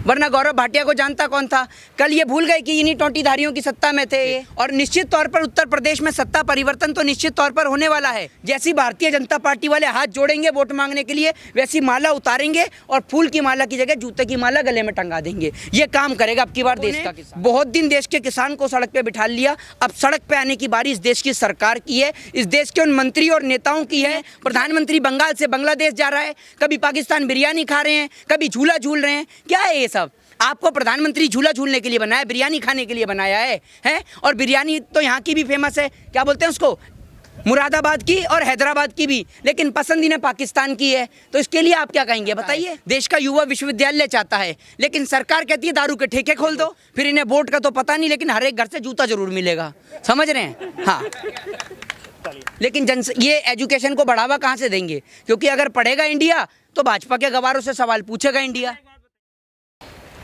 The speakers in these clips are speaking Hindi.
वरना गौरव भाटिया को जानता कौन था? कल ये भूल गए कि इन्हीं टोंटीधारियों की सत्ता में थे ये। और निश्चित तौर पर उत्तर प्रदेश में सत्ता परिवर्तन तो निश्चित तौर पर होने वाला है। जैसी भारतीय जनता पार्टी वाले हाथ जोड़ेंगे वोट मांगने के लिए, वैसी माला उतारेंगे और फूल की माला की जगह जूते की माला गले में टंगा देंगे। ये काम करेगा अब की बार देश का किसान। बहुत दिन देश के किसान को सड़क पे बिठा लिया, अब सड़क पे आने की बारी इस देश की सरकार की है, इस देश के उन मंत्री और नेताओं की है। प्रधानमंत्री बंगाल से बांग्लादेश जा रहा है, कभी पाकिस्तान बिरयानी खा रहे हैं, कभी झूला झूल रहे हैं। क्या है ये सब? आपको प्रधानमंत्री झूला झूलने के लिए बनाया, बिरयानी खाने के लिए बनाया है? और बिरयानी तो यहाँ की भी फेमस है, क्या बोलते हैं उसको, मुरादाबाद की और हैदराबाद की भी, लेकिन पसंद इन्हें पाकिस्तान की है। तो इसके लिए आप क्या कहेंगे बताइए? देश का युवा विश्वविद्यालय चाहता है, लेकिन सरकार कहती है दारू के ठेके खोल दो। फिर इन्हें वोट का तो पता नहीं, लेकिन हर एक घर से जूता जरूर मिलेगा। समझ रहे हैं? हाँ, लेकिन ये एजुकेशन को बढ़ावा कहाँ से देंगे? क्योंकि अगर पढ़ेगा इंडिया तो भाजपा के गवारों से सवाल पूछेगा इंडिया।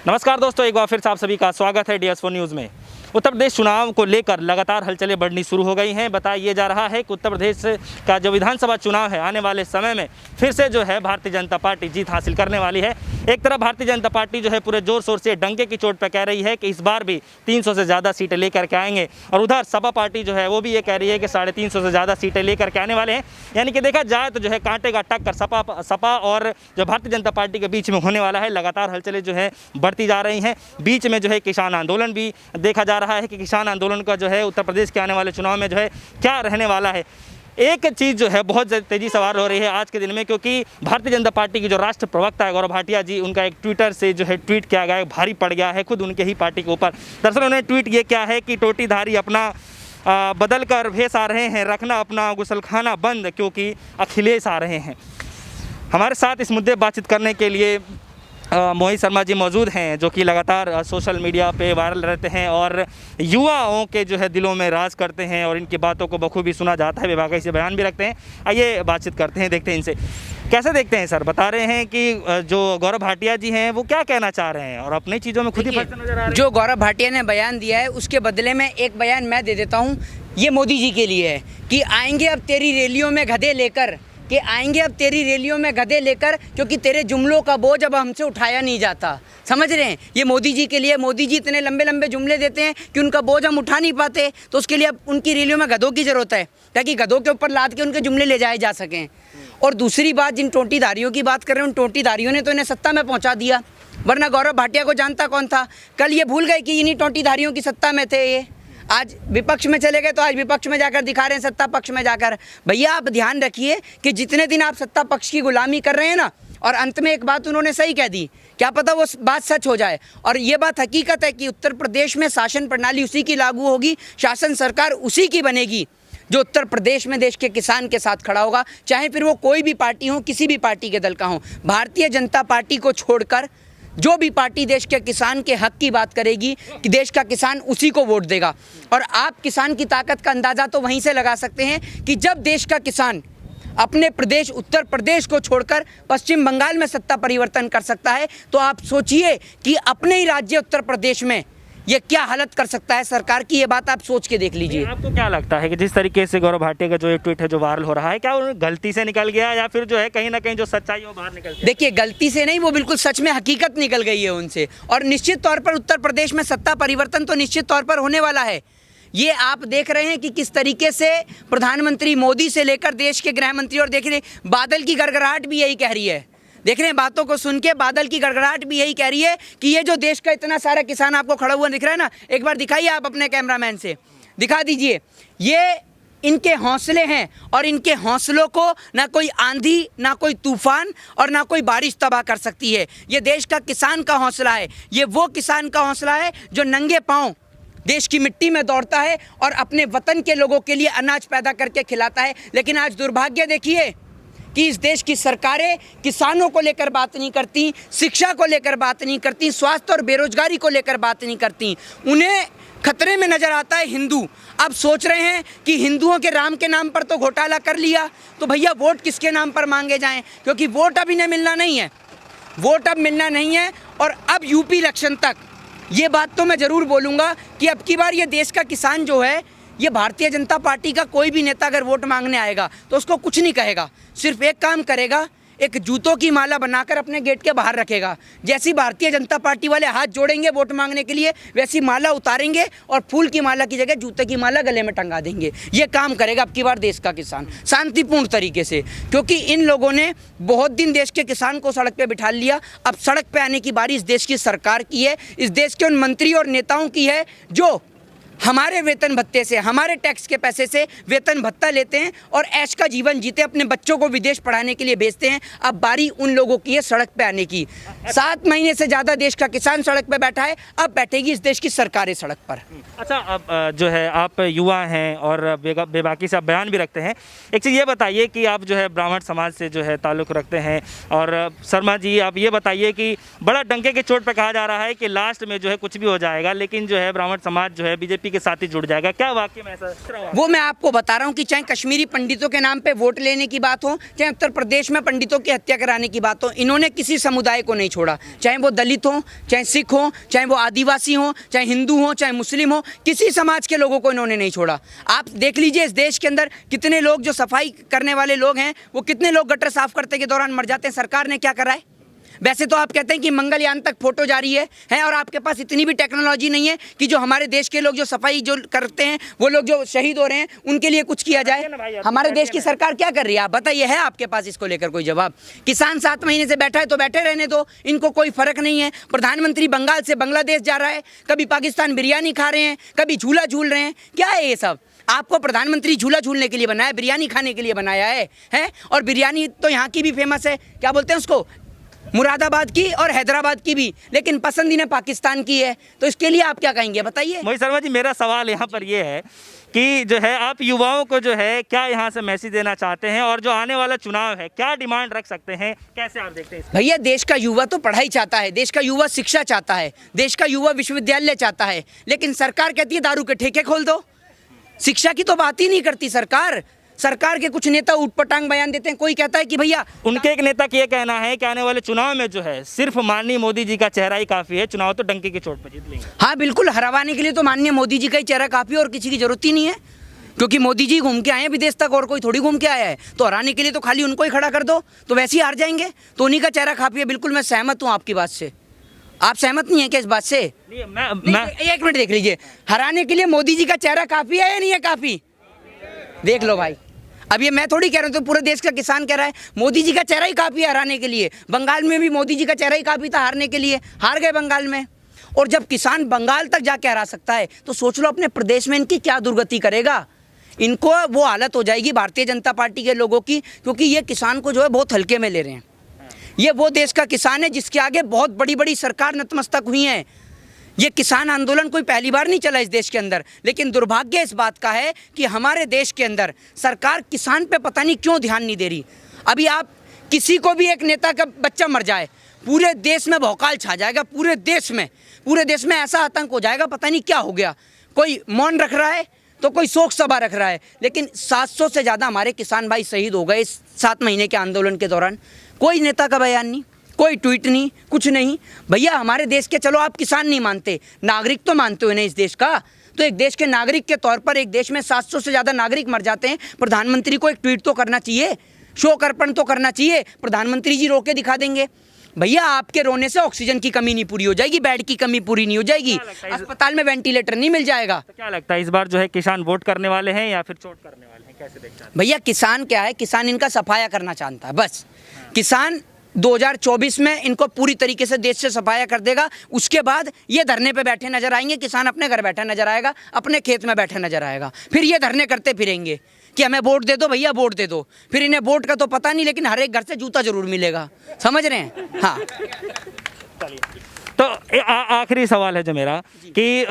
नमस्कार दोस्तों, एक बार फिर से आप सभी का स्वागत है DS4 न्यूज़ में। उत्तर प्रदेश चुनाव को लेकर लगातार हलचलें बढ़नी शुरू हो गई हैं। बताया जा रहा है कि उत्तर प्रदेश का जो विधानसभा चुनाव है आने वाले समय में फिर से जो है भारतीय जनता पार्टी जीत हासिल करने वाली है। एक तरफ भारतीय जनता पार्टी जो है पूरे जोर शोर से डंके की चोट पर कह रही है कि इस बार भी 300 से ज़्यादा सीटें लेकर के आएंगे, और उधर सपा पार्टी जो है वो भी ये कह रही है कि 350 से ज़्यादा सीटें लेकर के आने वाले हैं। यानी कि देखा जाए तो जो है कांटे का टक्कर सपा और जो भारतीय जनता पार्टी के बीच में होने वाला है। लगातार हलचलें जो है बढ़ती जा रही हैं। बीच में जो है किसान आंदोलन भी देखा जा रहा है कि किसान आंदोलन का जो है उत्तर प्रदेश के आने वाले चुनाव में जो है क्या रहने वाला है। एक चीज़ जो है बहुत तेज़ी सवार हो रही है आज के दिन में, क्योंकि भारतीय जनता पार्टी की जो राष्ट्र प्रवक्ता है गौरव भाटिया जी, उनका एक ट्विटर से जो है ट्वीट किया गया है, भारी पड़ गया है खुद उनके ही पार्टी के ऊपर। दरअसल उन्होंने ट्वीट ये क्या है कि टोटीधारी अपना बदल कर भेस आ रहे हैं, रखना अपना गुसलखाना बंद क्योंकि अखिलेश आ रहे हैं। हमारे साथ इस मुद्दे बातचीत करने के लिए मोहित शर्मा जी मौजूद हैं, जो कि लगातार सोशल मीडिया पे वायरल रहते हैं और युवाओं के जो है दिलों में राज करते हैं, और इनकी बातों को बखूबी सुना जाता है, बेबाकी से बयान भी रखते हैं। आइए बातचीत करते हैं, देखते हैं इनसे कैसे देखते हैं। सर बता रहे हैं कि जो गौरव भाटिया जी हैं वो क्या कहना चाह रहे हैं, और अपनी चीज़ों में खुद ही फंसते नजर आ रहे हैं। जो गौरव भाटिया ने बयान दिया है उसके बदले में एक बयान मैं दे देता हूँ। ये मोदी जी के लिए है कि आएंगे अब तेरी रैलियों में गधे लेकर, कि आएंगे अब तेरी रैलियों में गधे लेकर, क्योंकि तेरे जुमलों का बोझ अब हमसे उठाया नहीं जाता। समझ रहे हैं? ये मोदी जी के लिए। मोदी जी इतने लंबे लंबे जुमले देते हैं कि उनका बोझ हम उठा नहीं पाते, तो उसके लिए अब उनकी रैलियों में गधों की ज़रूरत है, ताकि गधों के ऊपर लाद के उनके जुमले ले जाए जा सकें। और दूसरी बात, जिन टोंटीधारियों की बात कर रहे हैं, उन टोंटीधारियों ने तो इन्हें सत्ता में पहुँचा दिया, वरना गौरव भाटिया को जानता कौन था? कल ये भूल गए कि इन्हीं टोंटीधारियों की सत्ता में थे ये। आज विपक्ष में चले गए तो आज विपक्ष में जाकर दिखा रहे हैं सत्ता पक्ष में जाकर। भैया आप ध्यान रखिए कि जितने दिन आप सत्ता पक्ष की गुलामी कर रहे हैं ना, और अंत में एक बात उन्होंने सही कह दी, क्या पता वो बात सच हो जाए। और ये बात हकीकत है कि उत्तर प्रदेश में शासन प्रणाली उसी की लागू होगी, शासन सरकार उसी की बनेगी जो उत्तर प्रदेश में देश के किसान के साथ खड़ा होगा, चाहे फिर वो कोई भी पार्टी हो, किसी भी पार्टी के दल का हो। भारतीय जनता पार्टी को छोड़कर जो भी पार्टी देश के किसान के हक की बात करेगी कि देश का किसान उसी को वोट देगा। और आप किसान की ताकत का अंदाज़ा तो वहीं से लगा सकते हैं कि जब देश का किसान अपने प्रदेश उत्तर प्रदेश को छोड़कर पश्चिम बंगाल में सत्ता परिवर्तन कर सकता है, तो आप सोचिए कि अपने ही राज्य उत्तर प्रदेश में ये क्या हालत कर सकता है सरकार की। ये बात आप सोच के देख लीजिए। आपको क्या लगता है कि जिस तरीके से गौरव भाटिया का जो एक ट्वीट है जो वायरल हो रहा है, क्या वो गलती से निकल गया, या फिर जो है कहीं ना कहीं जो सच्चाई है वो बाहर निकल गया? देखिए, गलती से नहीं, वो बिल्कुल सच में हकीकत निकल गई है उनसे। और निश्चित तौर पर उत्तर प्रदेश में सत्ता परिवर्तन तो निश्चित तौर पर होने वाला है। ये आप देख रहे हैं कि किस तरीके से प्रधानमंत्री मोदी से लेकर देश के गृह मंत्री, और देख रहे हैं बादल की गड़गड़ाहट भी यही कह रही है। देख रहे हैं बातों को सुन के बादल की गड़गड़ाहट भी यही कह रही है कि ये जो देश का इतना सारा किसान आपको खड़ा हुआ दिख रहा है ना, एक बार दिखाइए आप अपने कैमरामैन से, दिखा दीजिए। ये इनके हौसले हैं, और इनके हौसलों को ना कोई आंधी, ना कोई तूफान और ना कोई बारिश तबाह कर सकती है। ये देश का किसान का हौसला है। ये वो किसान का हौसला है जो नंगे पाँव देश की मिट्टी में दौड़ता है और अपने वतन के लोगों के लिए अनाज पैदा करके खिलाता है। लेकिन आज दुर्भाग्य देखिए कि इस देश की सरकारें किसानों को लेकर बात नहीं करती, शिक्षा को लेकर बात नहीं करती, स्वास्थ्य और बेरोजगारी को लेकर बात नहीं करती। उन्हें खतरे में नजर आता है हिंदू। अब सोच रहे हैं कि हिंदुओं के राम के नाम पर तो घोटाला कर लिया, तो भैया वोट किसके नाम पर मांगे जाएं? क्योंकि वोट अब इन्हें मिलना नहीं है, वोट अब मिलना नहीं है। और अब यूपी इलेक्शन तक ये बात तो मैं ज़रूर बोलूँगा कि अब की बार ये देश का किसान जो है, ये भारतीय जनता पार्टी का कोई भी नेता अगर वोट मांगने आएगा तो उसको कुछ नहीं कहेगा, सिर्फ एक काम करेगा, एक जूतों की माला बनाकर अपने गेट के बाहर रखेगा। जैसी भारतीय जनता पार्टी वाले हाथ जोड़ेंगे वोट मांगने के लिए, वैसी माला उतारेंगे और फूल की माला की जगह जूते की माला गले में टंगा देंगे। ये काम करेगा अब की बार देश का किसान शांतिपूर्ण तरीके से, क्योंकि इन लोगों ने बहुत दिन देश के किसान को सड़क पे बिठा लिया। अब सड़क पे आने की बारी इस देश की सरकार की है, इस देश के उन मंत्री और नेताओं की है जो हमारे वेतन भत्ते से, हमारे टैक्स के पैसे से वेतन भत्ता लेते हैं और ऐश का जीवन जीते, अपने बच्चों को विदेश पढ़ाने के लिए भेजते हैं। अब बारी उन लोगों की है सड़क पे आने की। 7 महीने से ज़्यादा देश का किसान सड़क पे बैठा है, अब बैठेगी इस देश की सरकारें सड़क पर। अच्छा, अब जो है आप युवा हैं और बेबाकी से आप बयान भी रखते हैं। एक चीज़ ये बताइए कि आप जो है ब्राह्मण समाज से जो है ताल्लुक़ रखते हैं, और शर्मा जी आप ये बताइए कि बड़ा डंके के चोट पर कहा जा रहा है कि लास्ट में जो है कुछ भी हो जाएगा, लेकिन जो है ब्राह्मण समाज जो है बीजेपी के साथ ही जुड़ जाएगा। क्या वाकई में ऐसा? वो मैं आपको बता रहा हूँ कि चाहे कश्मीरी पंडितों के नाम पे वोट लेने की बात हो, चाहे उत्तर प्रदेश में पंडितों की हत्या कराने की बात हो, इन्होंने किसी समुदाय को नहीं छोड़ा। चाहे वो दलित हो, चाहे सिख हो, चाहे वो आदिवासी हो, चाहे हिंदू हो, चाहे मुस्लिम हो, किसी समाज के लोगों को इन्होंने नहीं छोड़ा। आप देख लीजिए इस देश के अंदर कितने लोग जो सफाई करने वाले लोग हैं, वो कितने लोग गटर साफ करते के दौरान मर जाते हैं। सरकार ने क्या करा है? वैसे तो आप कहते हैं कि मंगलयान तक फोटो जा रही है और आपके पास इतनी भी टेक्नोलॉजी नहीं है कि जो हमारे देश के लोग जो सफाई जो करते हैं, वो लोग जो शहीद हो रहे हैं, उनके लिए कुछ किया जाए। हमारे देश की सरकार क्या कर रही है आप बताइए? है आपके पास इसको लेकर कोई जवाब? किसान 7 महीने से बैठा है तो बैठे रहने दो, इनको कोई फर्क नहीं है। प्रधानमंत्री बंगाल से बांग्लादेश जा रहा है, कभी पाकिस्तान बिरयानी खा रहे हैं, कभी झूला झूल रहे हैं। क्या है ये सब? आपको प्रधानमंत्री झूला झूलने के लिए बनाया, बिरयानी खाने के लिए बनाया है? और बिरयानी तो यहाँ की भी फेमस है, क्या बोलते हैं उसको, मुरादाबाद की और हैदराबाद की भी, लेकिन पसंद इन्हें पाकिस्तान की है। तो इसके लिए आप क्या कहेंगे बताइए? मोहित शर्मा जी, मेरा सवाल यहाँ पर ये है कि जो है आप युवाओं को जो है क्या यहाँ से मैसेज देना चाहते हैं, और जो आने वाला चुनाव है क्या डिमांड रख सकते हैं, कैसे आप देखते हैं? भैया देश का युवा तो पढ़ाई चाहता है, देश का युवा शिक्षा चाहता है, देश का युवा विश्वविद्यालय चाहता है, लेकिन सरकार कहती है दारू के ठेके खोल दो। शिक्षा की तो बात ही नहीं करती सरकार। सरकार के कुछ नेता उटपटांग बयान देते हैं। कोई कहता है कि भैया, उनके एक नेता का ये कहना है कि आने वाले चुनाव में जो है सिर्फ माननीय मोदी जी का चेहरा ही काफी है, चुनाव तो डंके की चोट पर जीत लेंगे। हाँ बिल्कुल, हरावाने के लिए तो माननीय मोदी जी का ही चेहरा काफी है और किसी की जरूरत ही नहीं है, क्योंकि मोदी जी घूम के आए हैं विदेश तक और कोई थोड़ी घूम के आया है। तो हराने के लिए तो खाली उनको ही खड़ा कर दो, तो वैसे ही हार जाएंगे। तो उन्हीं का चेहरा काफी है। बिल्कुल मैं सहमत हूँ आपकी बात से। आप सहमत नहीं है क्या इस बात से? मैं एक मिनट देख लीजिए, हराने के लिए मोदी जी का चेहरा काफी है या नहीं है? काफी देख लो भाई। अब ये मैं थोड़ी कह रहा हूँ, तो पूरे देश का किसान कह रहा है मोदी जी का चेहरा ही काफ़ी है हराने के लिए। बंगाल में भी मोदी जी का चेहरा ही काफ़ी था हारने के लिए, हार गए बंगाल में। और जब किसान बंगाल तक जाके हरा सकता है, तो सोच लो अपने प्रदेश में इनकी क्या दुर्गति करेगा। इनको वो हालत हो जाएगी भारतीय जनता पार्टी के लोगों की, क्योंकि ये किसान को जो है बहुत हल्के में ले रहे हैं। ये वो देश का किसान है जिसके आगे बहुत बड़ी बड़ी सरकार नतमस्तक हुई हैं। ये किसान आंदोलन कोई पहली बार नहीं चला इस देश के अंदर, लेकिन दुर्भाग्य इस बात का है कि हमारे देश के अंदर सरकार किसान पे पता नहीं क्यों ध्यान नहीं दे रही। अभी आप किसी को भी एक नेता का बच्चा मर जाए, पूरे देश में भौकाल छा जाएगा। पूरे देश में ऐसा आतंक हो जाएगा, पता नहीं क्या हो गया। कोई मौन रख रहा है तो कोई शोक सभा रख रहा है, लेकिन 700 से ज़्यादा हमारे किसान भाई शहीद हो गए इस 7 महीने के आंदोलन के दौरान। कोई नेता का बयान नहीं, कोई ट्वीट नहीं, कुछ नहीं। भैया हमारे देश के, चलो आप किसान नहीं मानते, नागरिक तो मानते हो ना इस देश का। तो एक देश के नागरिक के तौर पर एक देश में 700 से ज़्यादा नागरिक मर जाते हैं, प्रधानमंत्री को एक ट्वीट तो करना चाहिए, शोक अर्पण तो करना चाहिए। प्रधानमंत्री जी रो के दिखा देंगे। भैया आपके रोने से ऑक्सीजन की कमी नहीं पूरी हो जाएगी, बेड की कमी पूरी नहीं हो जाएगी, अस्पताल में वेंटिलेटर नहीं मिल जाएगा। तो क्या लगता है इस बार जो है किसान वोट करने वाले हैं या फिर चोट करने वाले हैं, कैसे देखते हैं? भैया किसान क्या है, किसान इनका सफाया करना चाहता है बस। किसान 2024 में इनको पूरी तरीके से देश से सफाया कर देगा। उसके बाद ये धरने पे बैठे नजर आएंगे, किसान अपने घर बैठा नजर आएगा, अपने खेत में बैठा नजर आएगा। फिर ये धरने करते फिरेंगे कि हमें वोट दे दो भैया, वोट दे दो। फिर इन्हें वोट का तो पता नहीं, लेकिन हर एक घर से जूता जरूर मिलेगा। समझ रहे हैं? हाँ। तो आखिरी सवाल है जो मेरा कि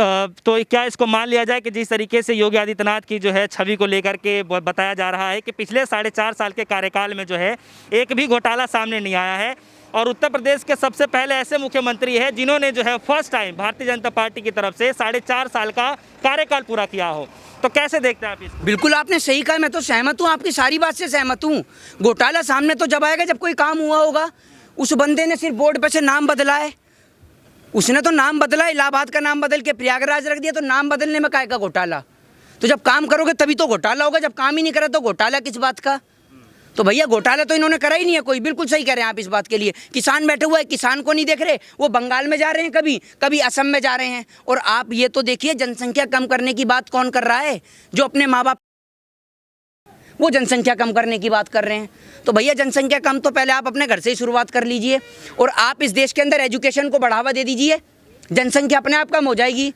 तो क्या इसको मान लिया जाए कि जिस तरीके से योगी आदित्यनाथ की जो है छवि को लेकर के बताया जा रहा है कि पिछले 4.5 साल के कार्यकाल में जो है एक भी घोटाला सामने नहीं आया है, और उत्तर प्रदेश के सबसे पहले ऐसे मुख्यमंत्री है जिन्होंने जो है first time Bharatiya Janata party की तरफ से 4.5 साल का कार्यकाल पूरा किया हो, तो कैसे देखते हैं आप इसको? बिल्कुल आपने सही कहा, मैं तो सहमत हूँ, आपकी सारी बात से सहमत हूँ। घोटाला सामने तो जब आएगा जब कोई काम हुआ होगा। उस बंदे ने सिर्फ बोर्ड पे से नाम बदला है, उसने तो नाम बदला, इलाहाबाद का नाम बदल के प्रयागराज रख दिया, तो नाम बदलने में काहे का घोटाला? तो जब काम करोगे तभी तो घोटाला होगा, जब काम ही नहीं करा तो घोटाला किस बात का? तो भैया घोटाला तो इन्होंने करा ही नहीं है कोई। बिल्कुल सही कह रहे हैं आप इस बात के लिए। किसान बैठे हुए हैं, किसान को नहीं देख रहे, वो बंगाल में जा रहे हैं, कभी कभी असम में जा रहे हैं। और आप ये तो देखिए जनसंख्या कम करने की बात कौन कर रहा है? जो अपने माँ बाप, वो जनसंख्या कम करने की बात कर रहे हैं। तो भैया जनसंख्या कम तो पहले आप अपने घर से ही शुरुआत कर लीजिए और आप इस देश के अंदर एजुकेशन को बढ़ावा दे दीजिए, जनसंख्या अपने आप कम हो जाएगी।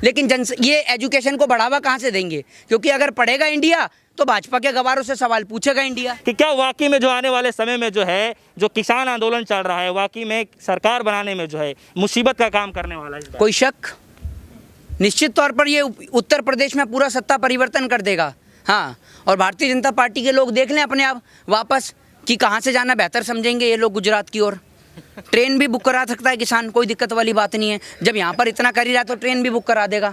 लेकिन ये एजुकेशन को बढ़ावा कहाँ से देंगे? क्योंकि अगर पढ़ेगा इंडिया तो भाजपा के गवारों से सवाल पूछेगा इंडिया कि क्या वाकई में जो आने वाले समय में जो है जो किसान आंदोलन चल रहा है वाकई में सरकार बनाने में जो है मुसीबत का काम करने वाला है? कोई शक? निश्चित तौर पर ये उत्तर प्रदेश में पूरा सत्ता परिवर्तन कर देगा। हाँ, और भारतीय जनता पार्टी के लोग देख लें अपने आप वापस कि कहाँ से जाना बेहतर समझेंगे ये लोग, गुजरात की ओर। ट्रेन भी बुक करा सकता है किसान, कोई दिक्कत वाली बात नहीं है। जब यहाँ पर इतना कर ही रहा तो ट्रेन भी बुक करा देगा।